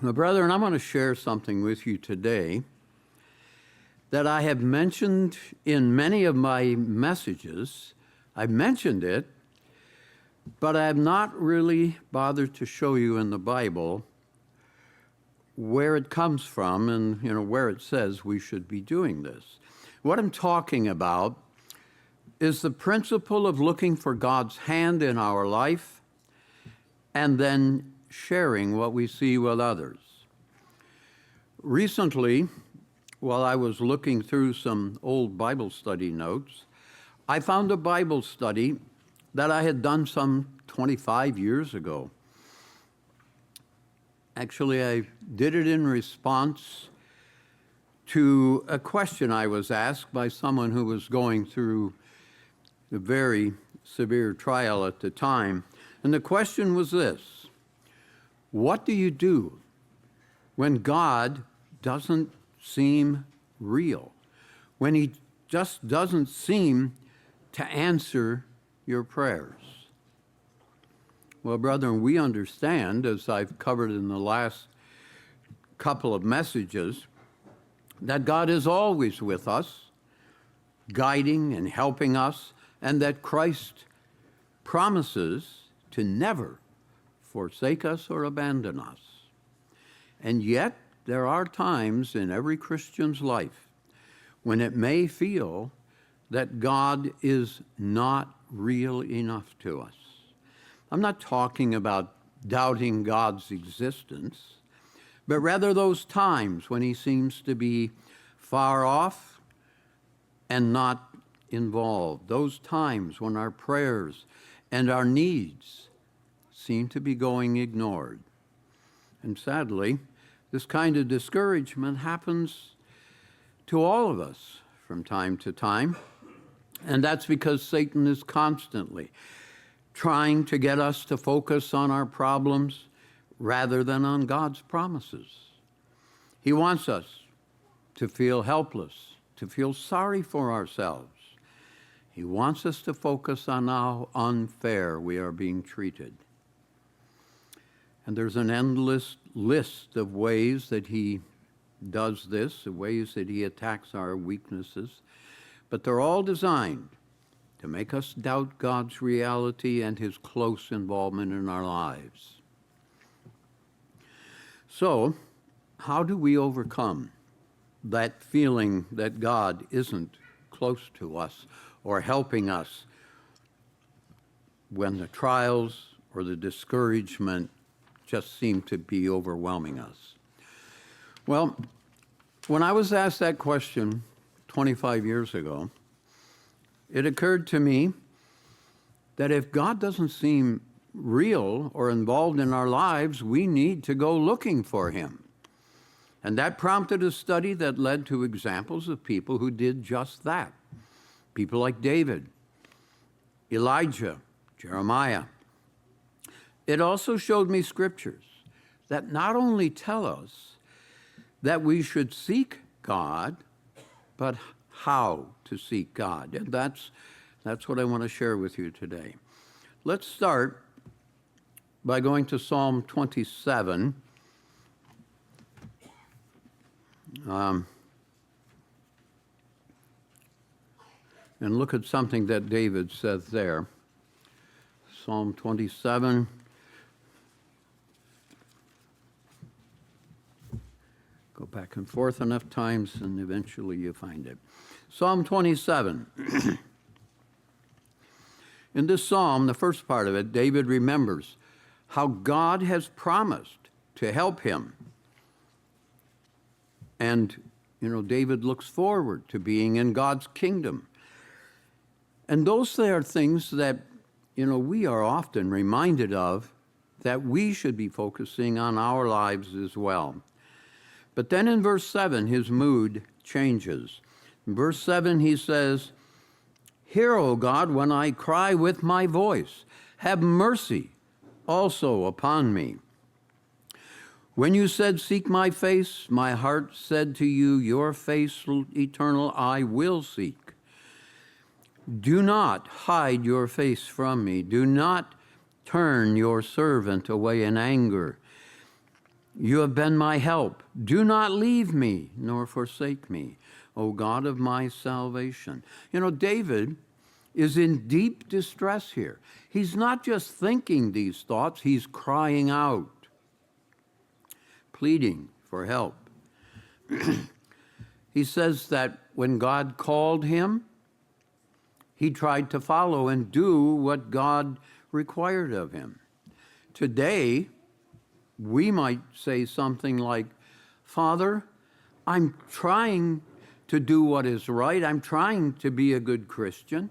My brethren, I want to share something with you today that I have mentioned in many of my messages. I've mentioned it, but I have not really bothered to show you in the Bible where it comes from and where it says we should be doing this. What I'm talking about is the principle of looking for God's hand in our life and then sharing what we see with others. Recently, while I was looking through some old Bible study notes, I found a Bible study that I had done some 25 years ago. Actually, I did it in response to a question I was asked by someone who was going through a very severe trial at the time. And the question was this: what do you do when God doesn't seem real? When he just doesn't seem to answer your prayers? Well, brethren, we understand, as I've covered in the last couple of messages, that God is always with us, guiding and helping us, and that Christ promises to never forsake us or abandon us. And yet, there are times in every Christian's life when it may feel that God is not real enough to us. I'm not talking about doubting God's existence, but rather those times when he seems to be far off and not involved. Those times when our prayers and our needs seem to be going ignored. And sadly, this kind of discouragement happens to all of us from time to time. And that's because Satan is constantly trying to get us to focus on our problems rather than on God's promises. He wants us to feel helpless, to feel sorry for ourselves. He wants us to focus on how unfair we are being treated. And there's an endless list of ways that he does this, the ways that he attacks our weaknesses, but they're all designed to make us doubt God's reality and his close involvement in our lives. So, how do we overcome that feeling that God isn't close to us or helping us when the trials or the discouragement just seem to be overwhelming us? Well, when I was asked that question 25 years ago, it occurred to me that if God doesn't seem real or involved in our lives, we need to go looking for him. And that prompted a study that led to examples of people who did just that. People like David, Elijah, Jeremiah. It also showed me scriptures that not only tell us that we should seek God, but how to seek God. And that's what I want to share with you today. Let's start by going to Psalm 27. And look at something that David says there. Psalm 27. Go back and forth enough times and eventually you find it. Psalm 27. In this psalm, the first part of it, David remembers how God has promised to help him. And, David looks forward to being in God's kingdom. And those are things that, we are often reminded of, that we should be focusing on our lives as well. But then in verse 7, his mood changes. In verse 7, he says, "Hear, O God, when I cry with my voice. Have mercy also upon me. When you said, 'Seek my face,' my heart said to you, 'Your face, eternal, I will seek.' Do not hide your face from me. Do not turn your servant away in anger. You have been my help. Do not leave me nor forsake me, O God of my salvation. You know, David is in deep distress here. He's not just thinking these thoughts, he's crying out, pleading for help. He says that when God called him, he tried to follow and do what God required of him. Today, we might say something like, Father, I'm trying to do what is right. I'm trying to be a good Christian.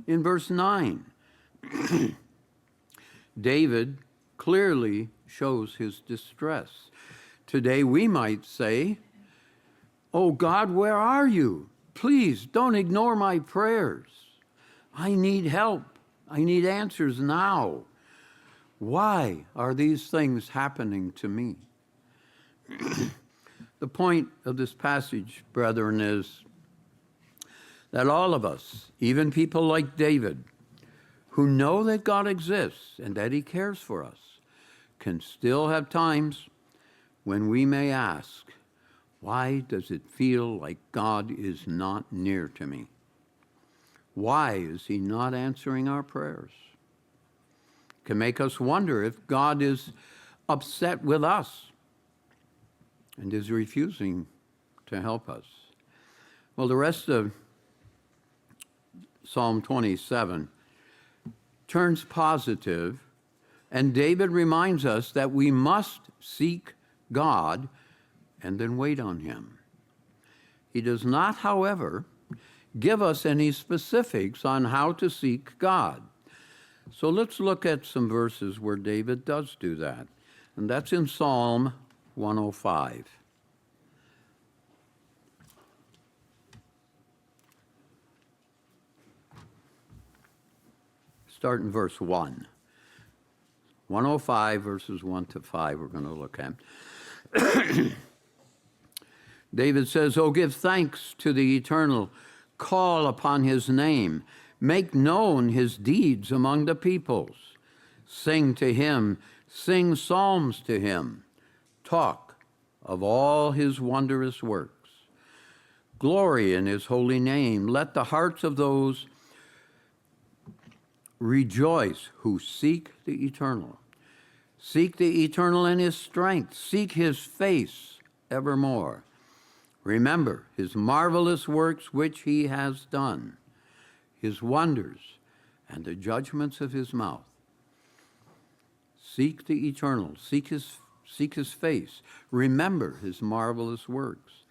In verse 9, David clearly shows his distress. Today, we might say, Oh God, where are you? Please don't ignore my prayers. I need help. I need answers now. Why are these things happening to me? The point of this passage, brethren, is that all of us, even people like David, who know that God exists and that he cares for us, can still have times when we may ask, why does it feel like God is not near to me? Why is he not answering our prayers? It can make us wonder if God is upset with us and is refusing to help us. Well, the rest of Psalm 27 turns positive, and David reminds us that we must seek God and then wait on him. He does not, however, give us any specifics on how to seek God. So let's look at some verses where David does do that, and that's in Psalm 105. Start in verse 1. 105, verses 1 to 5, we're going to look at. David says, Oh, give thanks to the Eternal, call upon his name, make known his deeds among the peoples. Sing to him, sing psalms to him, talk of all his wondrous works. Glory in his holy name. Let the hearts of those rejoice who seek the Eternal. Seek the Eternal in his strength. Seek his face evermore. Remember his marvelous works which he has done, his wonders and the judgments of his mouth. Seek the Eternal. Seek his face. Remember his marvelous works.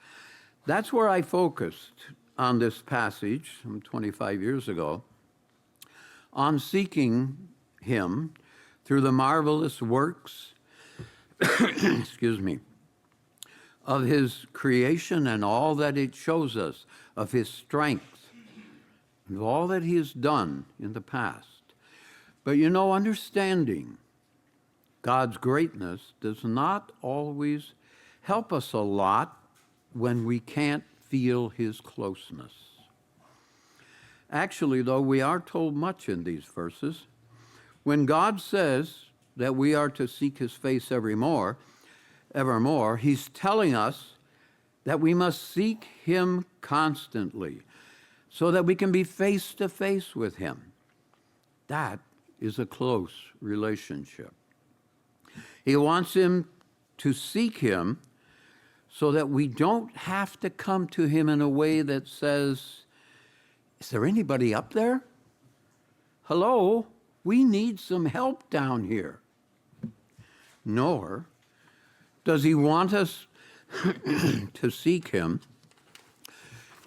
That's where I focused on this passage from 25 years ago, on seeking him through the marvelous works, excuse me, of his creation and all that it shows us of his strength and all that he has done in the past. But you know, understanding God's greatness does not always help us a lot when we can't feel his closeness. Actually, though, we are told much in these verses. When God says that we are to seek his face evermore, he's telling us that we must seek him constantly so that we can be face to face with him. That is a close relationship. He wants him to seek him so that we don't have to come to him in a way that says, is there anybody up there? Hello, we need some help down here. Nor does he want us to seek him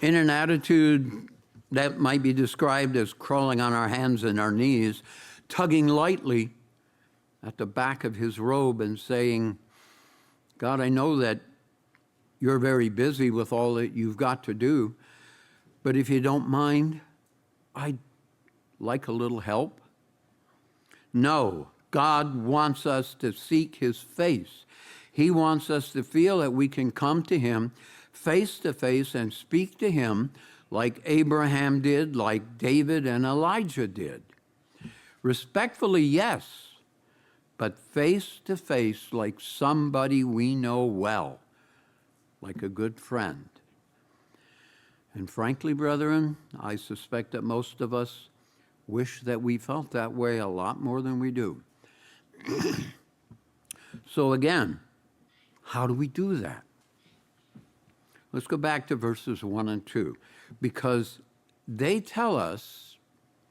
in an attitude that might be described as crawling on our hands and our knees, tugging lightly at the back of his robe and saying, God, I know that you're very busy with all that you've got to do, but if you don't mind, I'd like a little help. No, God wants us to seek his face. He wants us to feel that we can come to him face to face and speak to him like Abraham did, like David and Elijah did. Respectfully, yes, but face to face like somebody we know well, like a good friend. And frankly, brethren, I suspect that most of us wish that we felt that way a lot more than we do. So again, how do we do that? Let's go back to verses 1 and 2, because they tell us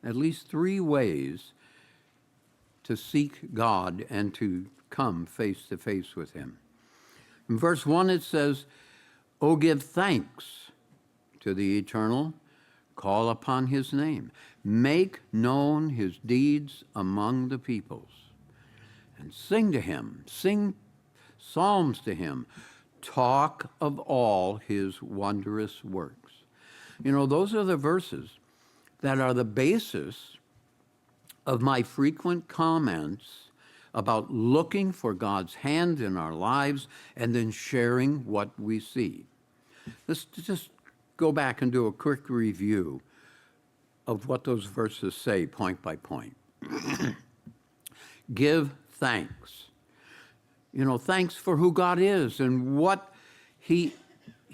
at least 3 ways to seek God and to come face to face with him. In verse 1 it says, "O give thanks to the Eternal, call upon his name, make known his deeds among the peoples, and sing to him, sing psalms to him, talk of all his wondrous works." You know, those are the verses that are the basis of my frequent comments about looking for God's hand in our lives and then sharing what we see. Let's just go back and do a quick review of what those verses say point by point. Give thanks. You know, thanks for who God is and what he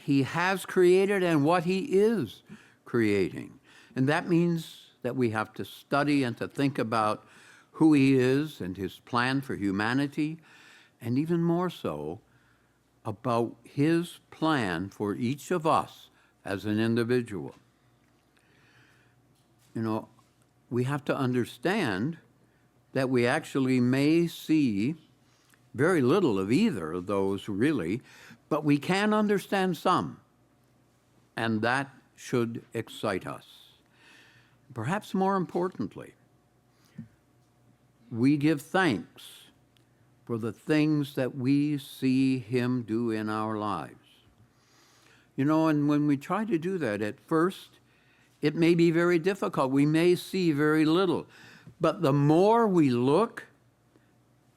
has created and what he is creating. And that means that we have to study and to think about who he is and his plan for humanity, and even more so, about his plan for each of us as an individual. You know, we have to understand that we actually may see very little of either of those really, but we can understand some, and that should excite us. Perhaps more importantly, we give thanks for the things that we see him do in our lives. You know, and when we try to do that at first, it may be very difficult. We may see very little. But the more we look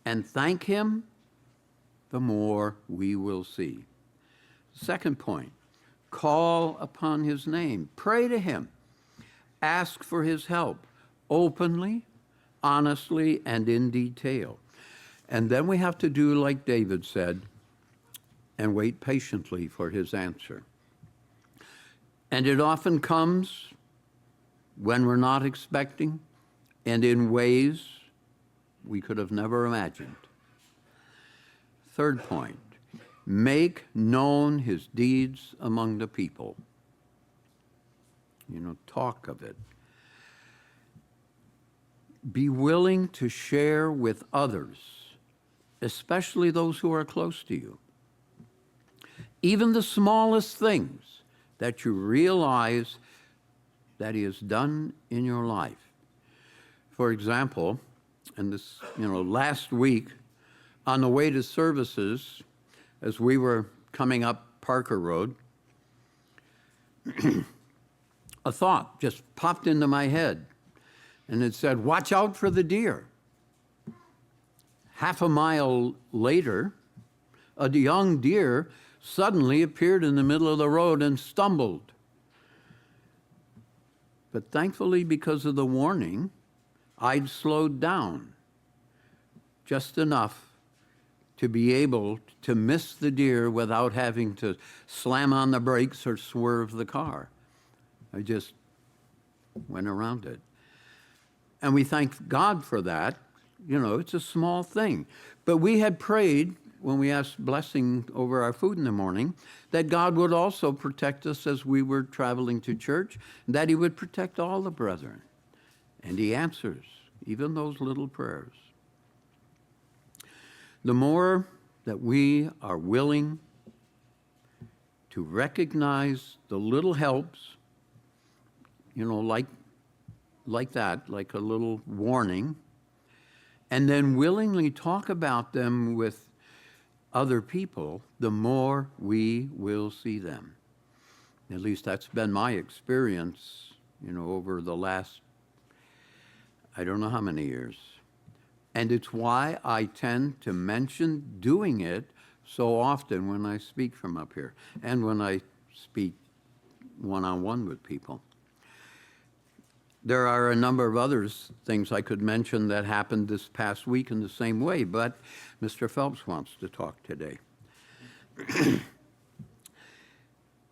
and thank him, the more we will see. Second point, call upon his name. Pray to him. Ask for his help openly, honestly, and in detail. And then we have to do like David said and wait patiently for his answer. And it often comes when we're not expecting and in ways we could have never imagined. Third point, make known his deeds among the people. You know, talk of it. Be willing to share with others, especially those who are close to you. Even the smallest things that you realize that he has done in your life. For example, and this, last week on the way to services, as we were coming up Parker Road, a thought just popped into my head, and it said, "Watch out for the deer." Half a mile later, a young deer suddenly appeared in the middle of the road and stumbled. But thankfully, because of the warning, I'd slowed down just enough to be able to miss the deer without having to slam on the brakes or swerve the car. I just went around it. And we thank God for that. You know, it's a small thing. But we had prayed when we asked blessing over our food in the morning that God would also protect us as we were traveling to church, and that he would protect all the brethren. And he answers even those little prayers. The more that we are willing to recognize the little helps, like that, like a little warning, and then willingly talk about them with other people, the more we will see them. At least that's been my experience, over the last, I don't know how many years. And it's why I tend to mention doing it so often when I speak from up here and when I speak one-on-one with people. there are a number of other things I could mention that happened this past week in the same way, but Mr. Phelps wants to talk today.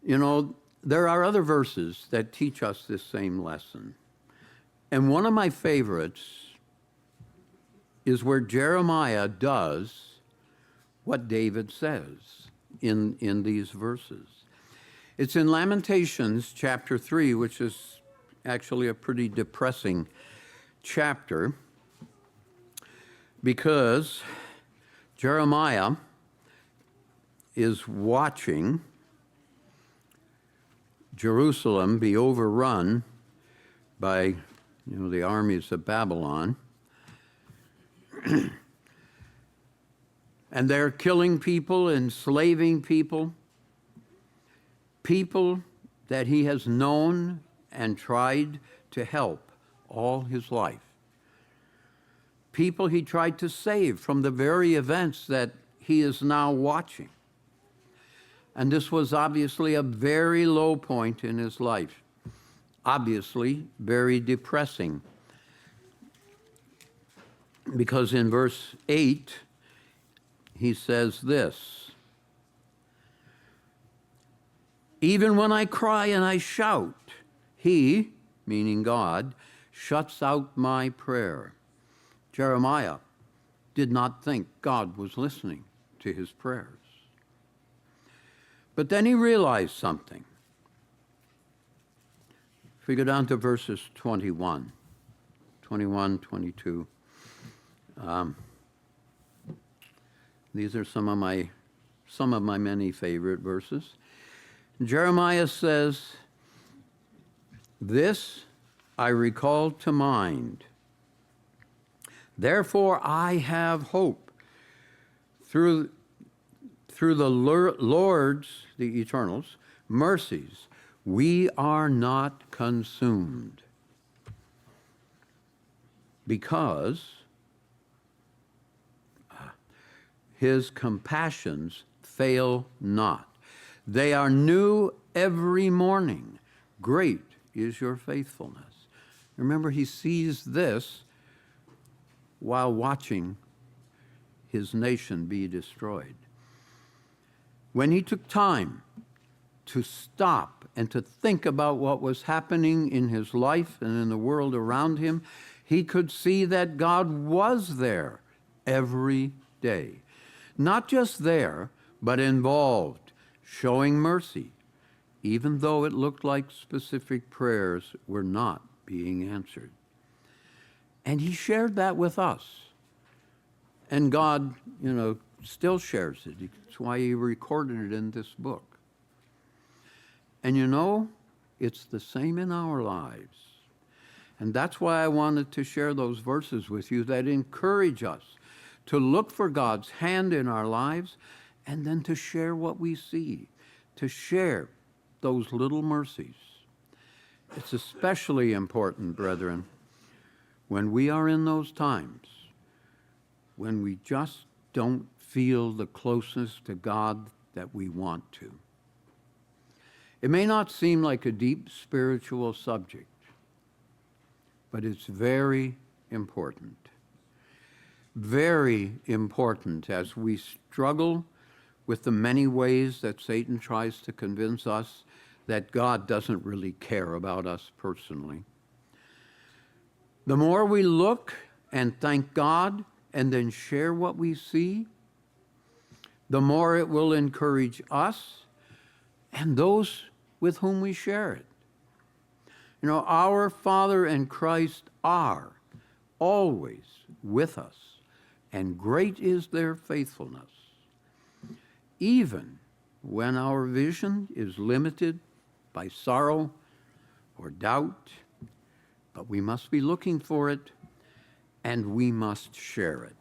You know, there are other verses that teach us this same lesson. And one of my favorites is where Jeremiah does what David says in these verses. It's in Lamentations chapter 3, which is actually a pretty depressing chapter, because Jeremiah is watching Jerusalem be overrun by, the armies of Babylon. And they're killing people, enslaving people, people that he has known and tried to help all his life. People he tried to save from the very events that he is now watching. And this was obviously a very low point in his life. Obviously, very depressing. Because in verse 8, he says this: "Even when I cry and I shout, he," meaning God, "shuts out my prayer." Jeremiah did not think God was listening to his prayers. But then he realized something. If we go down to verses 21, 22, these are some of my many favorite verses. Jeremiah says, "This I recall to mind. Therefore I have hope. Through the Lord's, the Eternal's, mercies, we are not consumed, because his compassions fail not. They are new every morning. Great is your faithfulness." Remember, he sees this while watching his nation be destroyed. When he took time to stop and to think about what was happening in his life and in the world around him, he could see that God was there every day. Not just there, but involved, showing mercy, even though it looked like specific prayers were not being answered. And he shared that with us. And God, still shares it. That's why he recorded it in this book. And it's the same in our lives. And that's why I wanted to share those verses with you that encourage us to look for God's hand in our lives, and then to share what we see, to share those little mercies. It's especially important, brethren, when we are in those times when we just don't feel the closeness to God that we want to. It may not seem like a deep spiritual subject, but it's very important. Very important as we struggle with the many ways that Satan tries to convince us that God doesn't really care about us personally. The more we look and thank God and then share what we see, the more it will encourage us and those with whom we share it. Our Father and Christ are always with us, and great is their faithfulness. Even when our vision is limited by sorrow or doubt, but we must be looking for it, and we must share it.